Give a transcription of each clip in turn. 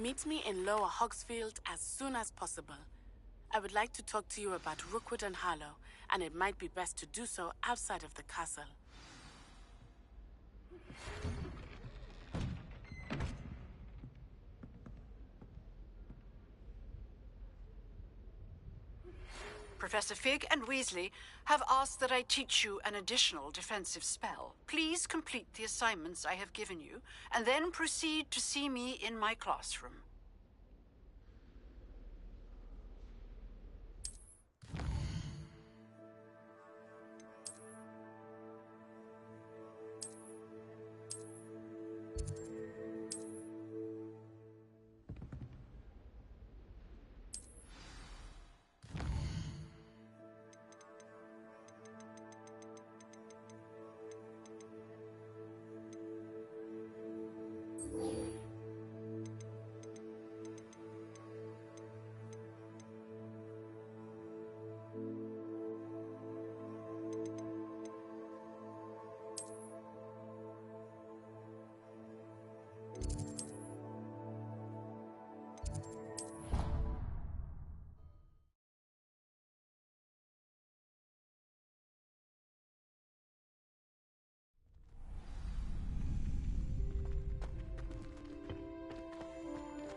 Meet me in Lower Hogsfield as soon as possible. I would like to talk to you about Rookwood and Harlow, and it might be best to do so outside of the castle. Professor Fig and Weasley have asked that I teach you an additional defensive spell. Please complete the assignments I have given you, and then proceed to see me in my classroom.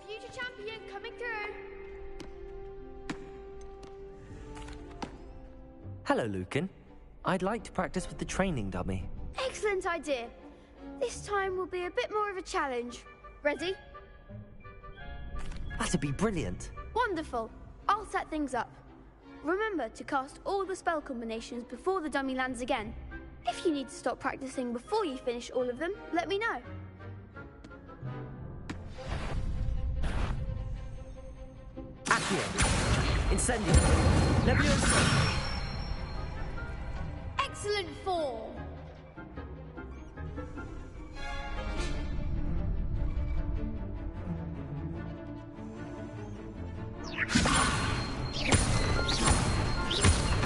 Future champion coming through. Hello, Lucan. I'd like to practice with the training dummy. Excellent idea. This time will be a bit more of a challenge. Ready? That'd be brilliant. Wonderful. I'll set things up. Remember to cast all the spell combinations before the dummy lands again. If you need to stop practicing before you finish all of them, let me know. Accio. Incendio. Leviosa. Excellent form.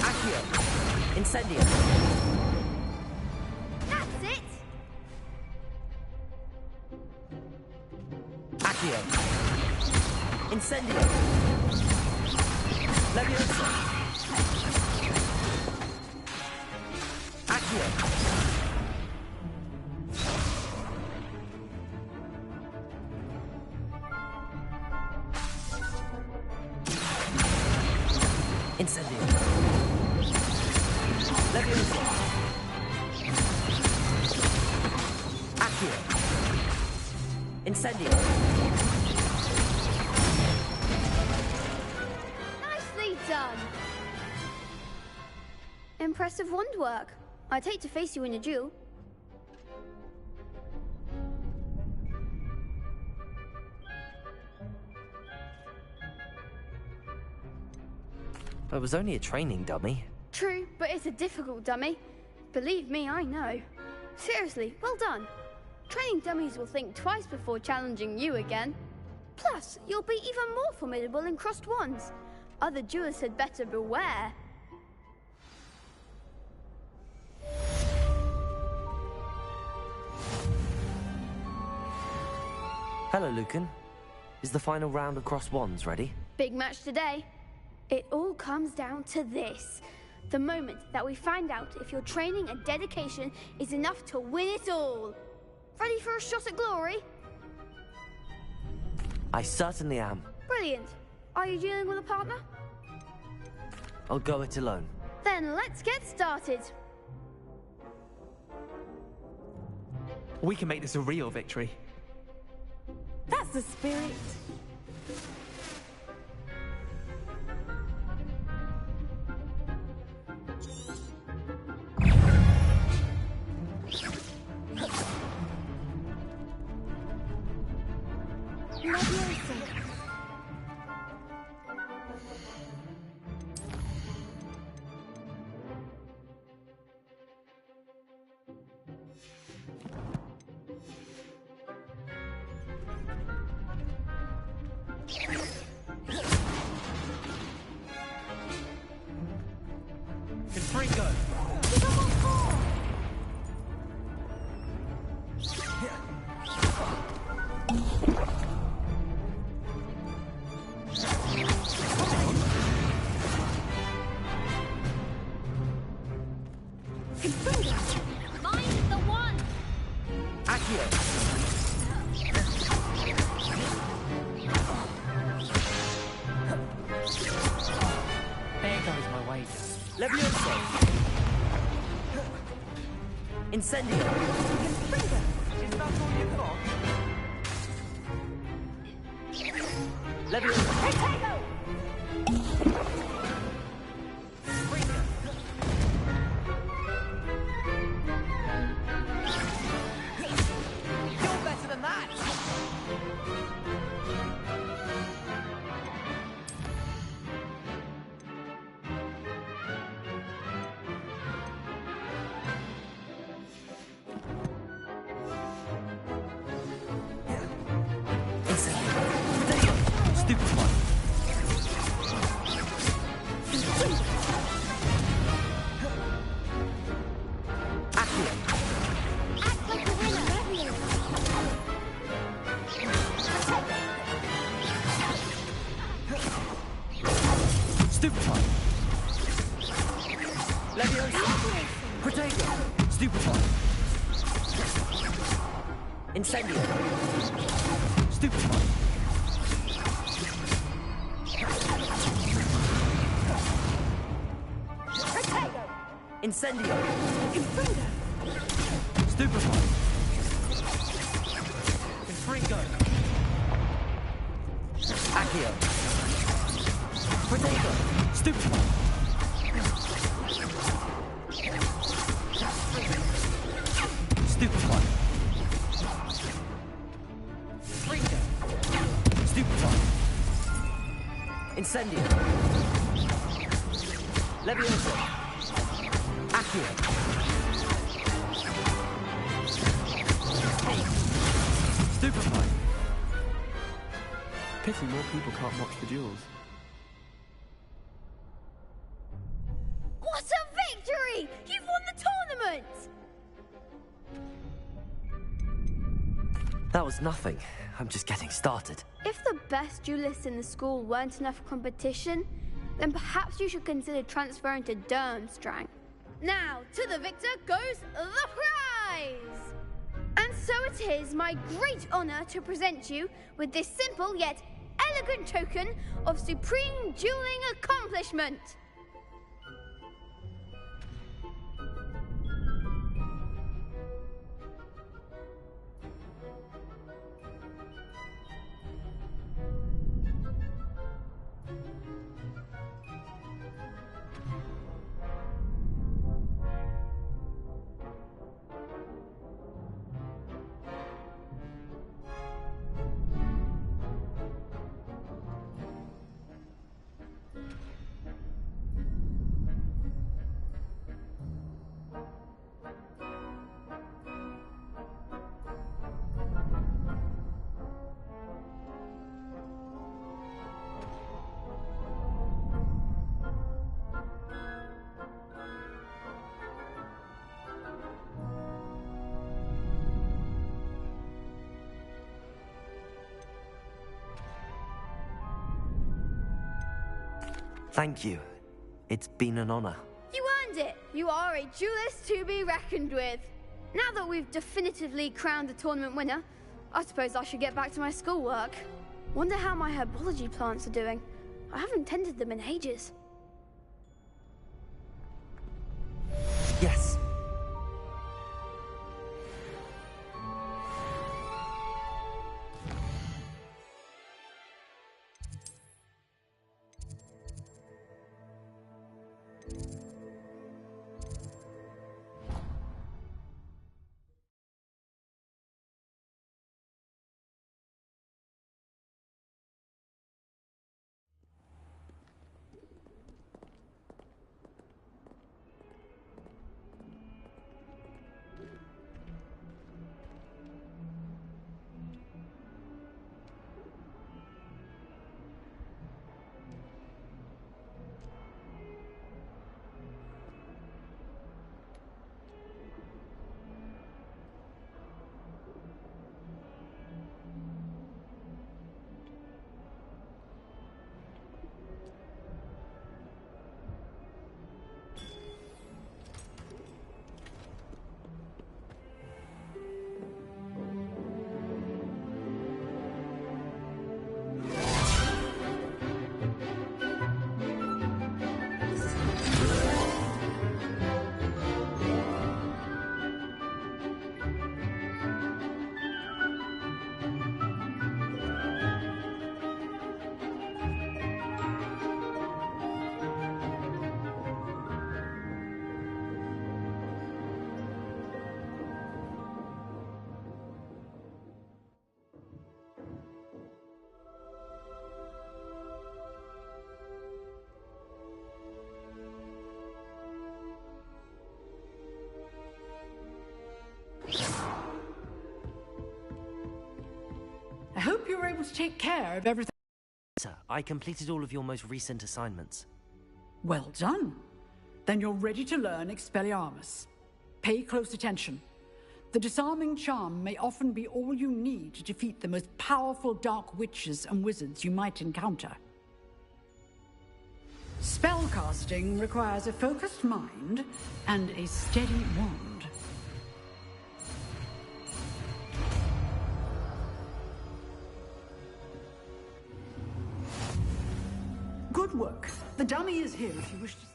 Accio. Incendio. That's it. Accio. Incendio. Leviosa. Accio. Incendio. Leviosa. Accio. Incendio. Nicely done. Impressive wand work. I'd hate to face you in a duel. It was only a training dummy. True, but it's a difficult dummy. Believe me, I know. Seriously, well done. Training dummies will think twice before challenging you again. Plus, you'll be even more formidable in crossed wands. Other duelists had better beware. Hello, Lucan. Is the final round of crossed wands ready? Big match today. It all comes down to this. The moment that we find out if your training and dedication is enough to win it all. Ready for a shot at glory? I certainly am. Brilliant. Are you dealing with a partner? I'll go it alone. Then let's get started. We can make this a real victory. That's the spirit. Incendio! Is that all you got? Leviosa! You're better than that! Stupid one. Accio. Act like a winner. Stupid one. Leviosa. Protego. Stupid one. Incendio. Stupid one. Incendio! Stupefy! Confringo! Accio! Protego! Stupefy! Stupefy! Fringo! Stupefy! Incendio! Leviosa! Accio! Stupefy! Pity more people can't watch the duels. What a victory! You've won the tournament! That was nothing. I'm just getting started. If the best duelists in the school weren't enough competition, then perhaps you should consider transferring to Durmstrang. Now, to the victor goes the prize! And so it is my great honor to present you with this simple yet elegant token of supreme dueling accomplishment. Thank you. It's been an honor. You earned it! You are a duelist to be reckoned with. Now that we've definitively crowned the tournament winner, I suppose I should get back to my schoolwork. Wonder how my herbology plants are doing. I haven't tended them in ages. Yes. to take care of everything. Sir, I completed all of your most recent assignments. Well done. Then you're ready to learn Expelliarmus. Pay close attention. The disarming charm may often be all you need to defeat the most powerful dark witches and wizards you might encounter. Spellcasting requires a focused mind and a steady wand. Good work. The dummy is here if you wish to stay.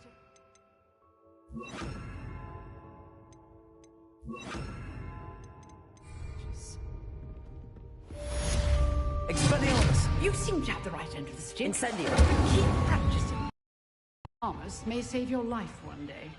Expelliarmus! You seem to have the right end of the stick. Incendio! Keep practicing. Armus may save your life one day.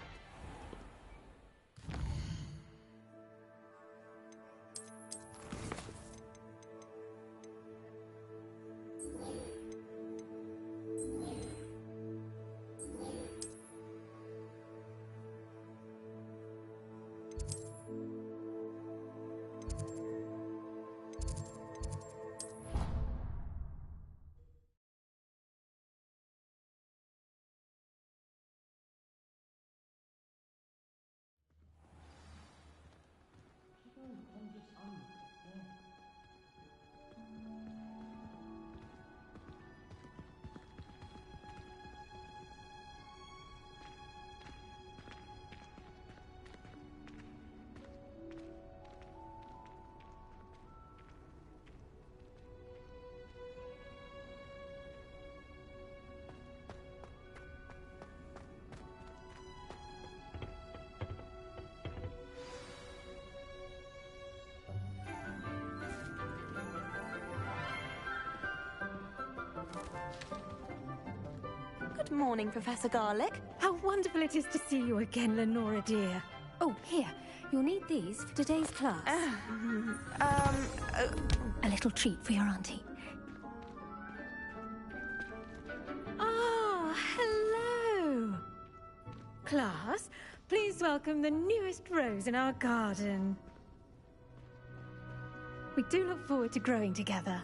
Good morning, Professor Garlick. How wonderful it is to see you again, Lenora dear. Oh, here. You'll need these for today's class. A little treat for your auntie. Ah, hello. Class, please welcome the newest rose in our garden. We do look forward to growing together.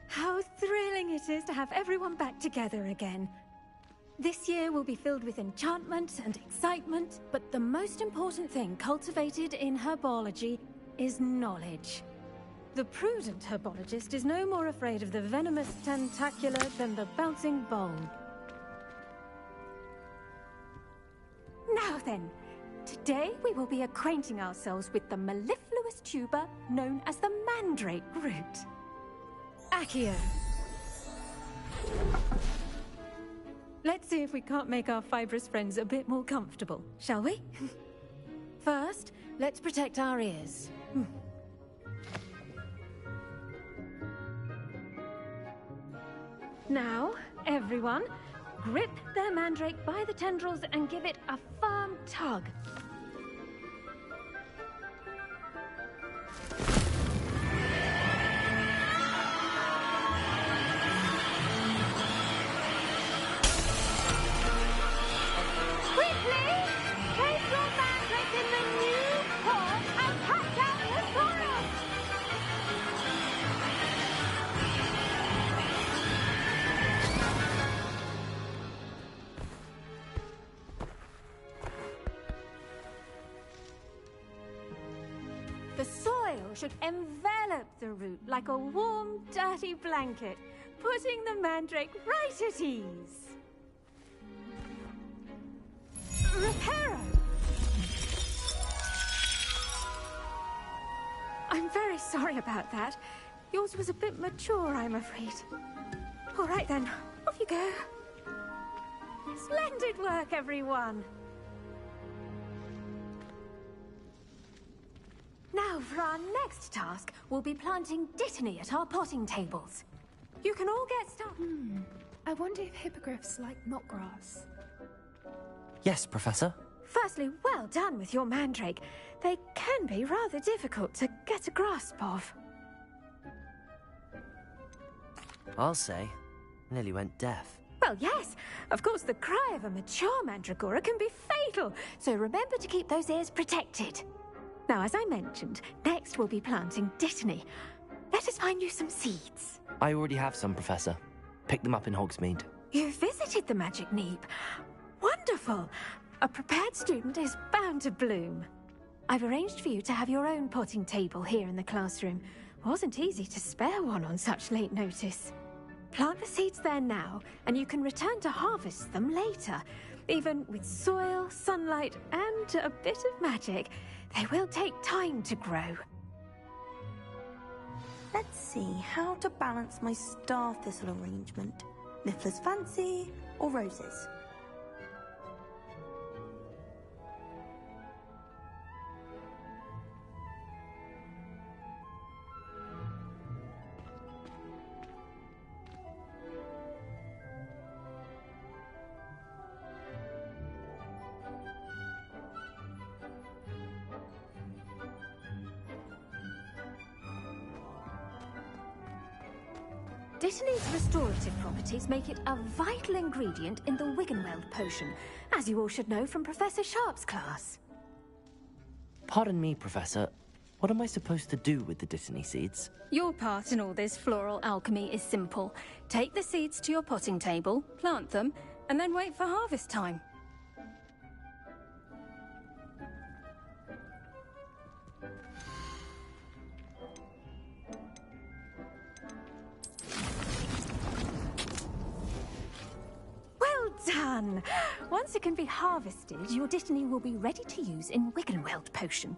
How thrilling it is to have everyone back together again. This year will be filled with enchantment and excitement, but the most important thing cultivated in herbology is knowledge. The prudent herbologist is no more afraid of the venomous tentacular than the bouncing bowl. Now then, today we will be acquainting ourselves with the mellifluous tuber known as the mandrake root. Accio. Let's see if we can't make our fibrous friends a bit more comfortable, shall we? First, let's protect our ears. Now, everyone, grip their mandrake by the tendrils and give it a firm tug. The soil should envelop the root like a warm, dirty blanket, putting the mandrake right at ease. Reparo! I'm very sorry about that. Yours was a bit mature, I'm afraid. All right then, off you go. Splendid work, everyone. Now, for our next task, we'll be planting dittany at our potting tables. You can all get started. I wonder if hippogriffs like knotgrass. Yes, Professor. Firstly, well done with your mandrake. They can be rather difficult to get a grasp of. I'll say. Nearly went deaf. Well, yes. Of course, the cry of a mature mandragora can be fatal, so remember to keep those ears protected. Now, as I mentioned, next we'll be planting dittany. Let us find you some seeds. I already have some, Professor. Picked them up in Hogsmeade. You visited the Magic Neep. Wonderful. A prepared student is bound to bloom. I've arranged for you to have your own potting table here in the classroom. Wasn't easy to spare one on such late notice. Plant the seeds there now, and you can return to harvest them later. Even with soil, sunlight, and a bit of magic, they will take time to grow. Let's see how to balance my star thistle arrangement. Niffler's fancy or roses? Dittany's restorative properties make it a vital ingredient in the Wiggenweld potion, as you all should know from Professor Sharp's class. Pardon me, Professor. What am I supposed to do with the Dittany seeds? Your part in all this floral alchemy is simple. Take the seeds to your potting table, plant them, and then wait for harvest time. Done! Once it can be harvested, your Dittany will be ready to use in Wiggenweld potion.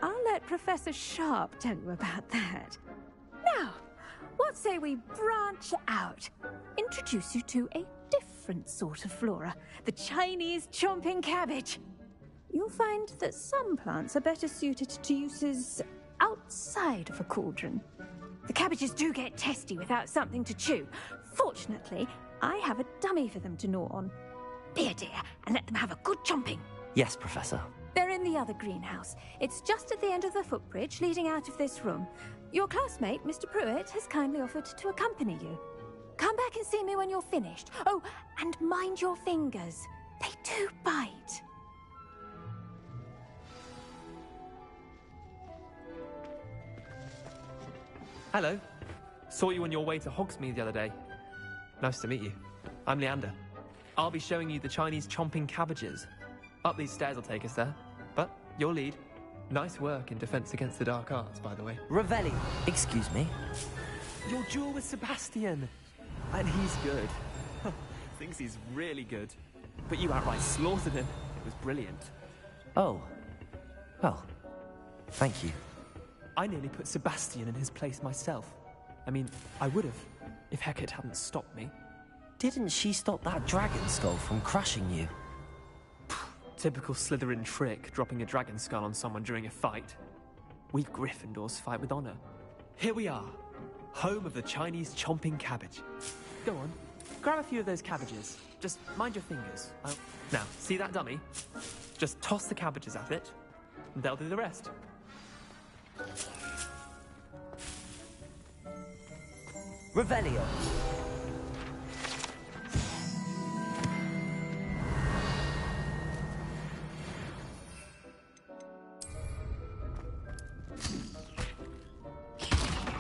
I'll let Professor Sharp tell you about that. Now, what say we branch out? Introduce you to a different sort of flora, the Chinese chomping cabbage. You'll find that some plants are better suited to uses outside of a cauldron. The cabbages do get testy without something to chew. Fortunately, I have a dummy for them to gnaw on. Be a dear and let them have a good chomping. Yes, Professor. They're in the other greenhouse. It's just at the end of the footbridge leading out of this room. Your classmate, Mr. Pruitt, has kindly offered to accompany you. Come back and see me when you're finished. Oh, and mind your fingers. They do bite. Hello. Saw you on your way to Hogsmeade the other day. Nice to meet you. I'm Leander. I'll be showing you the Chinese chomping cabbages. Up these stairs will take us there. But your lead. Nice work in defense against the dark arts, by the way. Revelli. Excuse me. Your duel with Sebastian. And he's good. Thinks he's really good. But you outright slaughtered him. It was brilliant. Oh. Well, thank you. I nearly put Sebastian in his place myself. I mean, I would have, if Hecate hadn't stopped me. Didn't she stop that dragon skull from crushing you? Typical Slytherin trick, dropping a dragon skull on someone during a fight. We Gryffindors fight with honor. Here we are, home of the Chinese chomping cabbage. Go on, grab a few of those cabbages. Just mind your fingers. Now, see that dummy? Just toss the cabbages at it, and they'll do the rest. Revelio.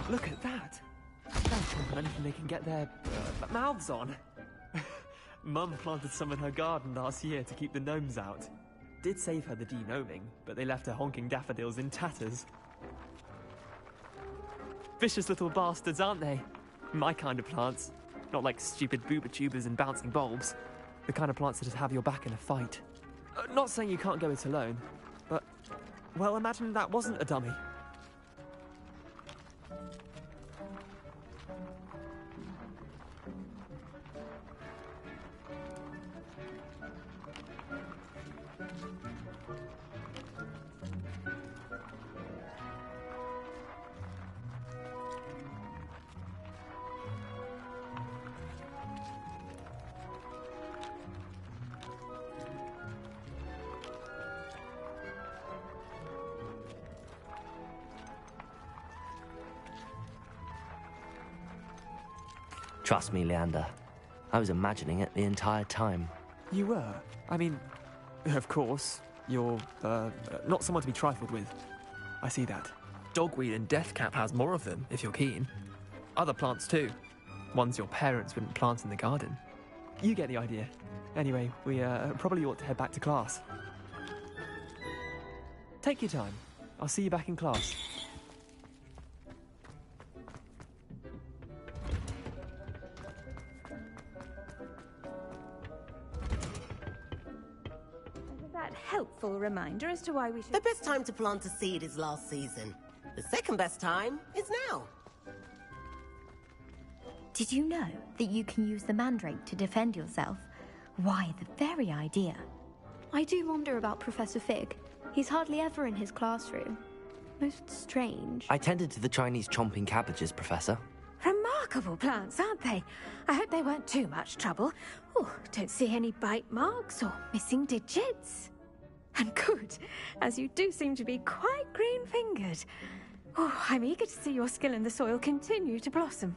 Look at that. They'll chomp on anything they can get their mouths on. Mum planted some in her garden last year to keep the gnomes out. Did save her the de-gnoming, but they left her honking daffodils in tatters. Vicious little bastards, aren't they? My kind of plants. Not like stupid booba tubers and bouncing bulbs. The kind of plants that just have your back in a fight. Not saying you can't go it alone, but, well, imagine that wasn't a dummy. Trust me, Leander. I was imagining it the entire time. You were? I mean, of course, you're, not someone to be trifled with. I see that. Dogweed and Deathcap has more of them, if you're keen. Other plants too. Ones your parents wouldn't plant in the garden. You get the idea. Anyway, we probably ought to head back to class. Take your time. I'll see you back in class. That helpful reminder as to why we should... The best time to plant a seed is last season. The second best time is now. Did you know that you can use the mandrake to defend yourself? Why, the very idea. I do wonder about Professor Fig. He's hardly ever in his classroom. Most strange. I tended to the Chinese chomping cabbages, Professor. Remarkable plants, aren't they? I hope they weren't too much trouble. Oh, don't see any bite marks or missing digits. And good, as you do seem to be quite green-fingered. Oh, I'm eager to see your skill in the soil continue to blossom.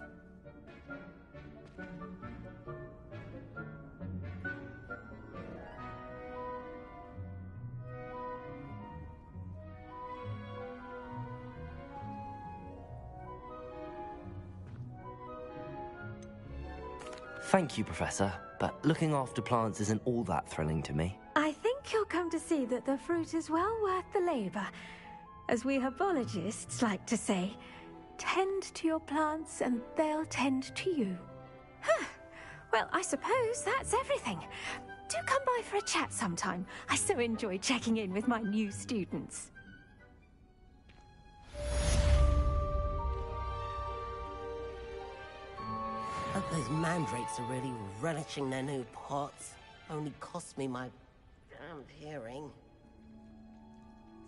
Thank you, Professor, but looking after plants isn't all that thrilling to me. I think you'll come to see that the fruit is well worth the labor. As we herbologists like to say, tend to your plants and they'll tend to you. Huh. Well, I suppose that's everything. Do come by for a chat sometime. I so enjoy checking in with my new students. Hope those mandrakes are really relishing their new pots. Only cost me my damned hearing.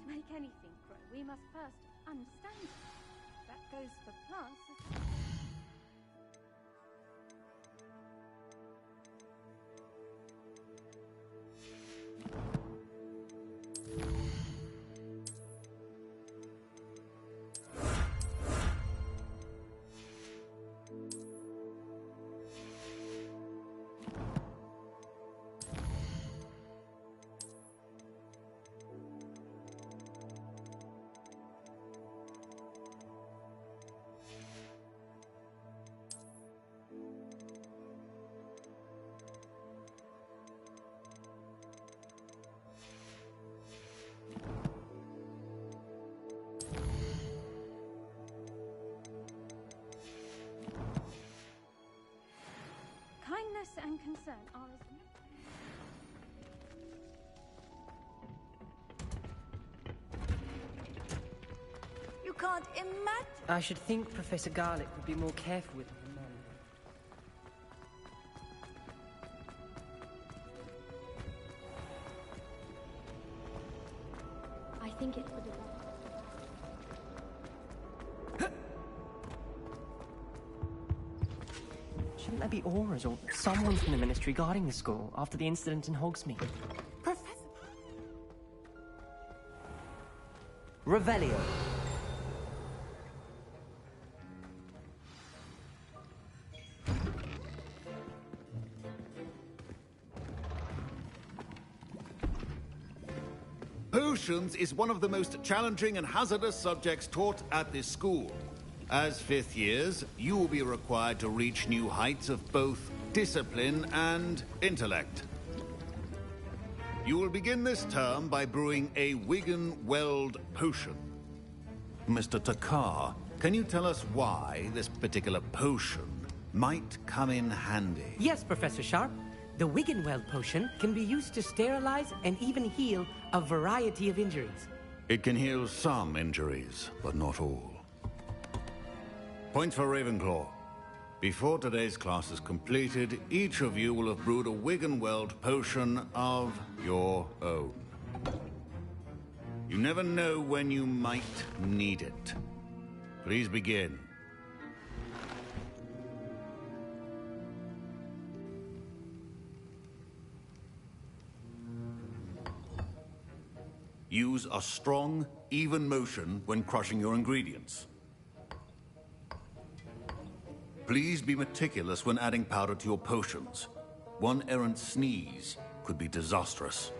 To make anything grow, we must first understand it. That goes for plants as well. Kindness and concern are as... You can't imagine... I should think Professor Garlick would be more careful with the men. I think it's for the... Shouldn't there be auras or someone from the Ministry guarding the school after the incident in Hogsmeade? Professor... Revelio. Potions is one of the most challenging and hazardous subjects taught at this school. As fifth years, you will be required to reach new heights of both discipline and intellect. You will begin this term by brewing a Wigan-Weld potion. Mr. Takar, can you tell us why this particular potion might come in handy? Yes, Professor Sharp. The Wigan-Weld potion can be used to sterilize and even heal a variety of injuries. It can heal some injuries, but not all. Point for Ravenclaw. Before today's class is completed, each of you will have brewed a Wigan-Weld potion of your own. You never know when you might need it. Please begin. Use a strong, even motion when crushing your ingredients. Please be meticulous when adding powder to your potions. One errant sneeze could be disastrous.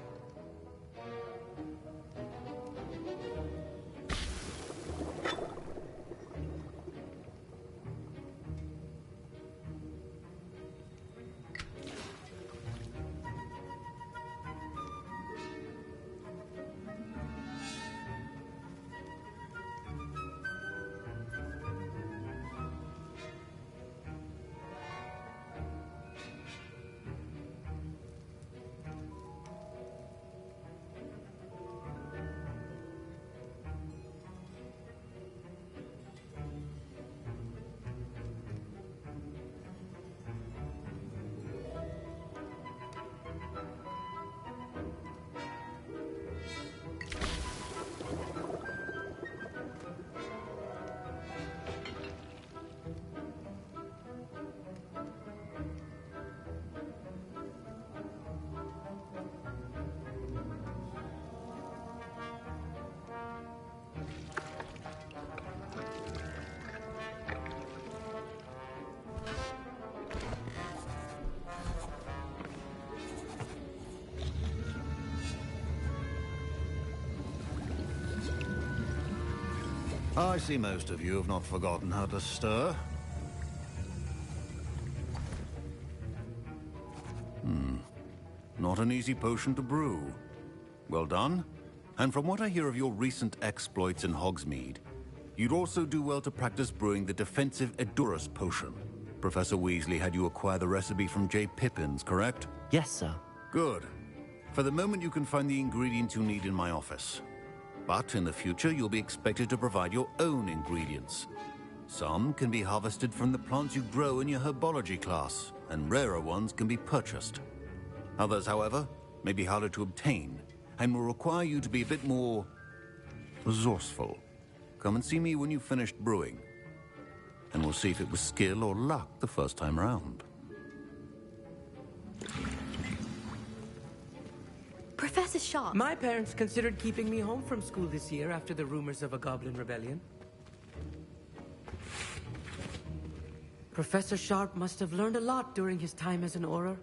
I see most of you have not forgotten how to stir. Not an easy potion to brew. Well done. And from what I hear of your recent exploits in Hogsmeade, you'd also do well to practice brewing the defensive Edurus potion. Professor Weasley had you acquire the recipe from J. Pippin's, correct? Yes, sir. Good. For the moment, you can find the ingredients you need in my office. But in the future, you'll be expected to provide your own ingredients. Some can be harvested from the plants you grow in your herbology class, and rarer ones can be purchased. Others, however, may be harder to obtain, and will require you to be a bit more resourceful. Come and see me when you've finished brewing, and we'll see if it was skill or luck the first time round. Professor Sharp. My parents considered keeping me home from school this year after the rumors of a goblin rebellion. Professor Sharp must have learned a lot during his time as an Auror.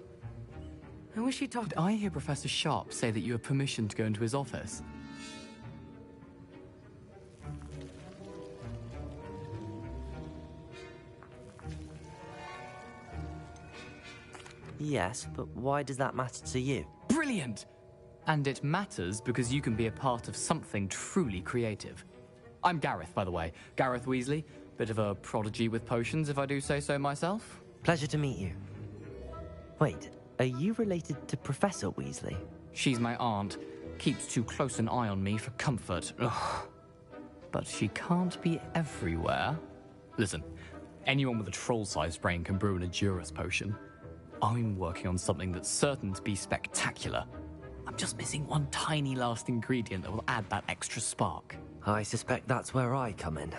I wish he talked. Did I hear Professor Sharp say that you had permission to go into his office? Yes, but why does that matter to you? Brilliant! And it matters because you can be a part of something truly creative. I'm Gareth, by the way. Gareth Weasley. Bit of a prodigy with potions, if I do say so myself. Pleasure to meet you. Wait, are you related to Professor Weasley? She's my aunt. Keeps too close an eye on me for comfort. Ugh. But she can't be everywhere. Listen, anyone with a troll-sized brain can brew an Edurus potion. I'm working on something that's certain to be spectacular. I'm just missing one tiny last ingredient that will add that extra spark. I suspect that's where I come in.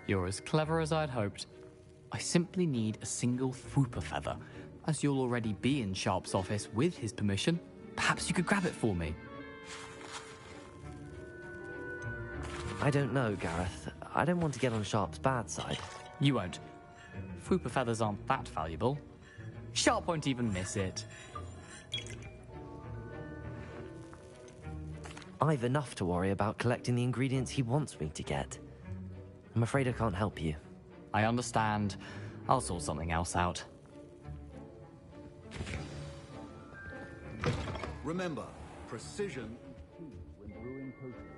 You're as clever as I'd hoped. I simply need a single Fwooper feather. As you'll already be in Sharp's office with his permission, perhaps you could grab it for me. I don't know, Gareth. I don't want to get on Sharp's bad side. You won't. Fwooper feathers aren't that valuable. Sharp won't even miss it. I've enough to worry about collecting the ingredients he wants me to get. I'm afraid I can't help you. I understand. I'll sort something else out. Remember, precision is key when brewing potions.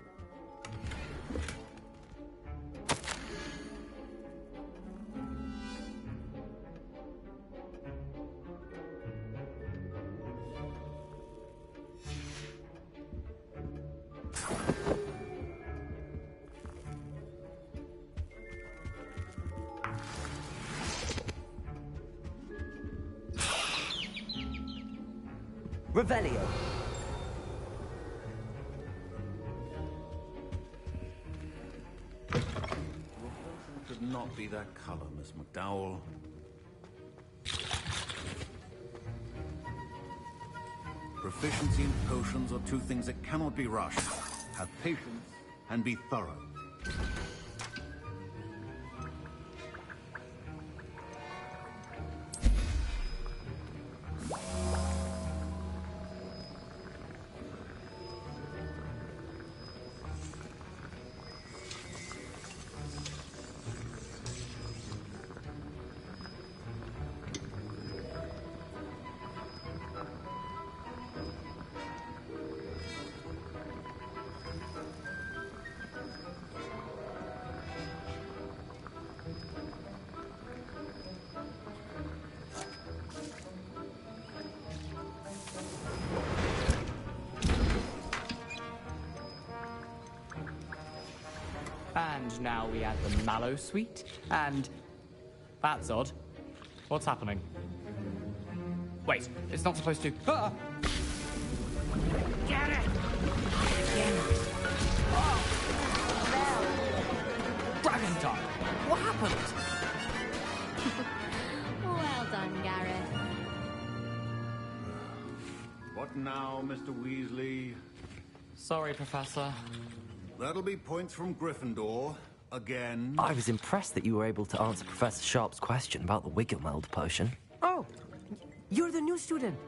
Revelio. Should not be that color, Miss McDowell. Proficiency in potions are two things that cannot be rushed. Have patience and be thorough. And now we add the mallow sweet, and... That's odd. What's happening? Wait, it's not supposed to... Ah! Get it! Dragon Tongue! What happened? Well done, Gareth. What now, Mr. Weasley? Sorry, Professor. That'll be points from Gryffindor. Again. I was impressed that you were able to answer Professor Sharp's question about the Wiggenweld potion. Oh, you're the new student.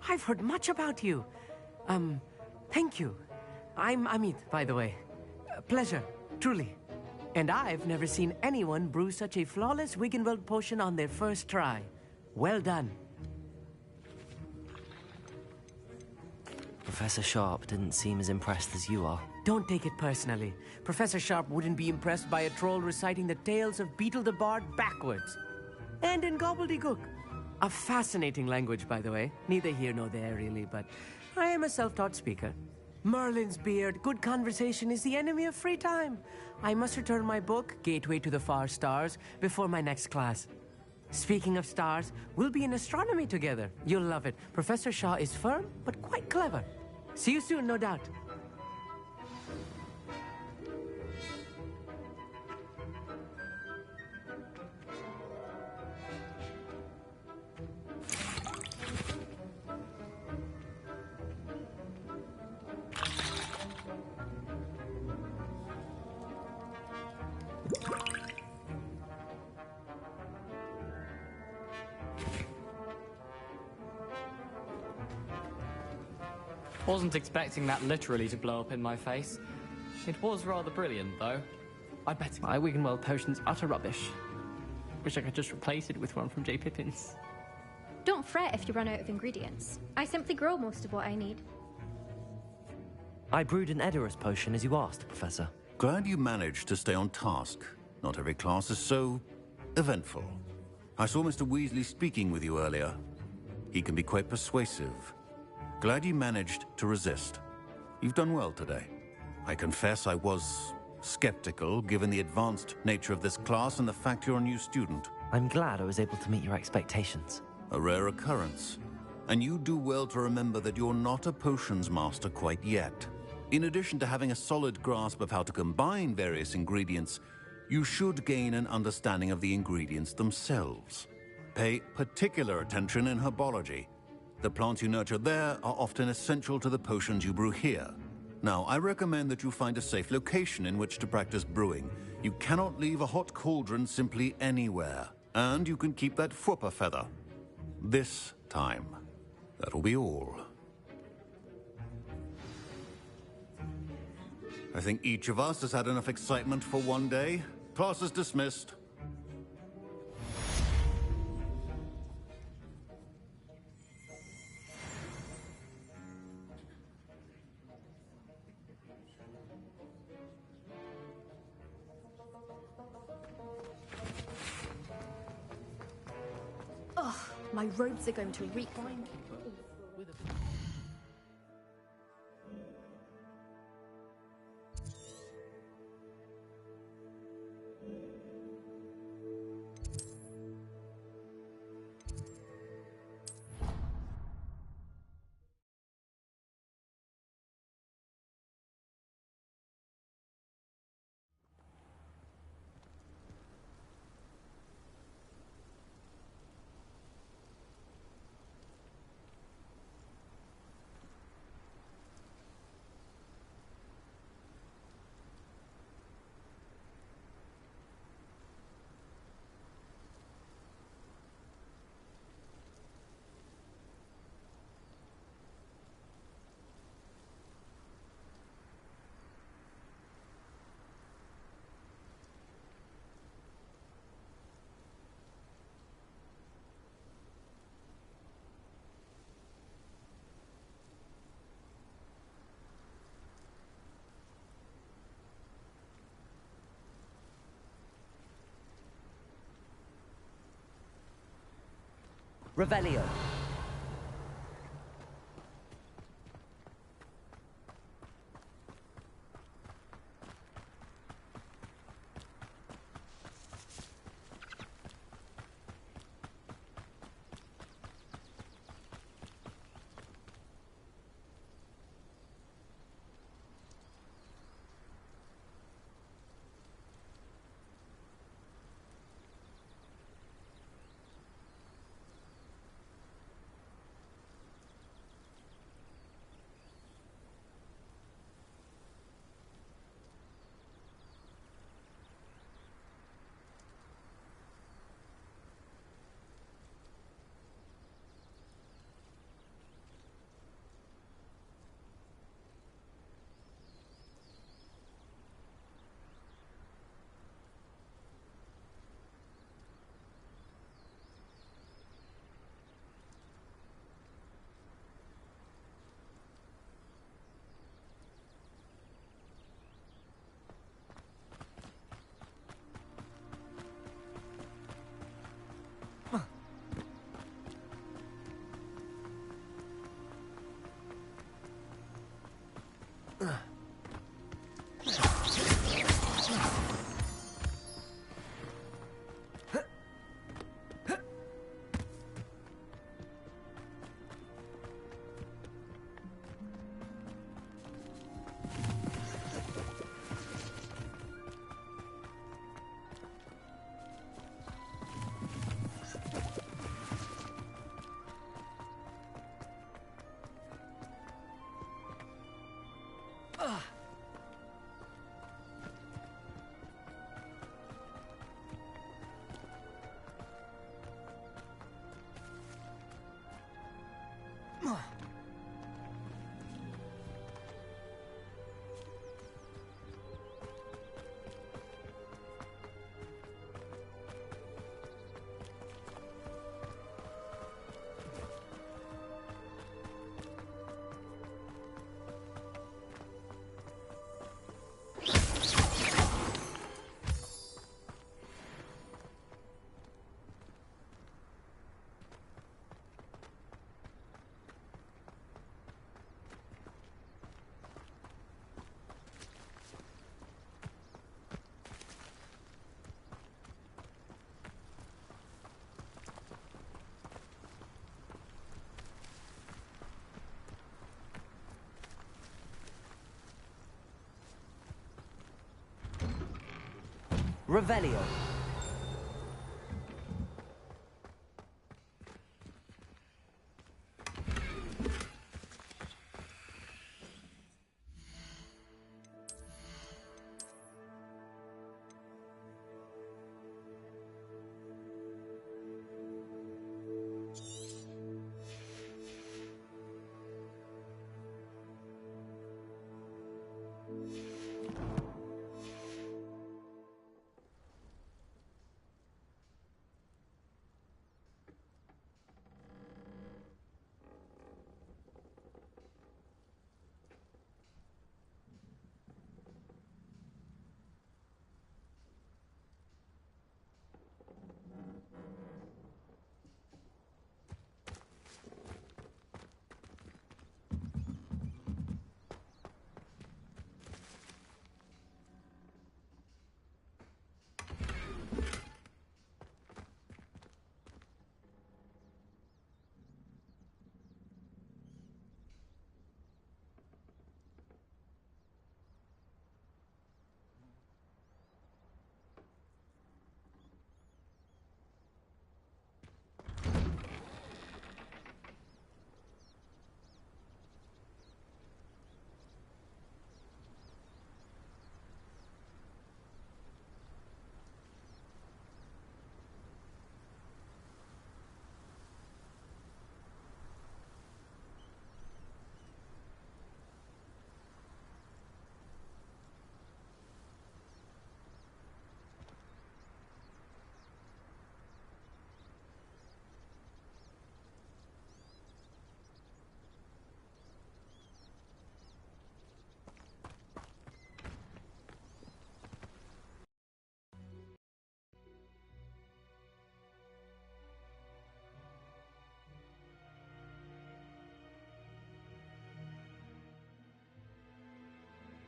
I've heard much about you. Thank you. I'm Amit, by the way. Pleasure, truly. And I've never seen anyone brew such a flawless Wiggenweld potion on their first try. Well done. Professor Sharp didn't seem as impressed as you are. Don't take it personally. Professor Sharp wouldn't be impressed by a troll reciting the tales of Beetle the Bard backwards. And in gobbledygook. A fascinating language, by the way. Neither here nor there, really, but I am a self-taught speaker. Merlin's beard, good conversation is the enemy of free time. I must return my book, Gateway to the Far Stars, before my next class. Speaking of stars, we'll be in astronomy together. You'll love it. Professor Shaw is firm, but quite clever. See you soon, no doubt. Wasn't expecting that literally to blow up in my face. It was rather brilliant, though. I bet my Wiggenweld potion's utter rubbish. Wish I could just replace it with one from J. Pippin's. Don't fret if you run out of ingredients. I simply grow most of what I need. I brewed an Edorus potion as you asked, Professor. Glad you managed to stay on task. Not every class is so eventful. I saw Mr. Weasley speaking with you earlier. He can be quite persuasive. Glad you managed to resist. You've done well today. I confess I was skeptical, given the advanced nature of this class and the fact you're a new student. I'm glad I was able to meet your expectations. A rare occurrence. And you do well to remember that you're not a potions master quite yet. In addition to having a solid grasp of how to combine various ingredients, you should gain an understanding of the ingredients themselves. Pay particular attention in herbology. The plants you nurture there are often essential to the potions you brew here. Now, I recommend that you find a safe location in which to practice brewing. You cannot leave a hot cauldron simply anywhere. And you can keep that Fwooper feather. This time. That'll be all. I think each of us has had enough excitement for one day. Class is dismissed. Ugh, my robes are going to reek. Revelio. Revelio.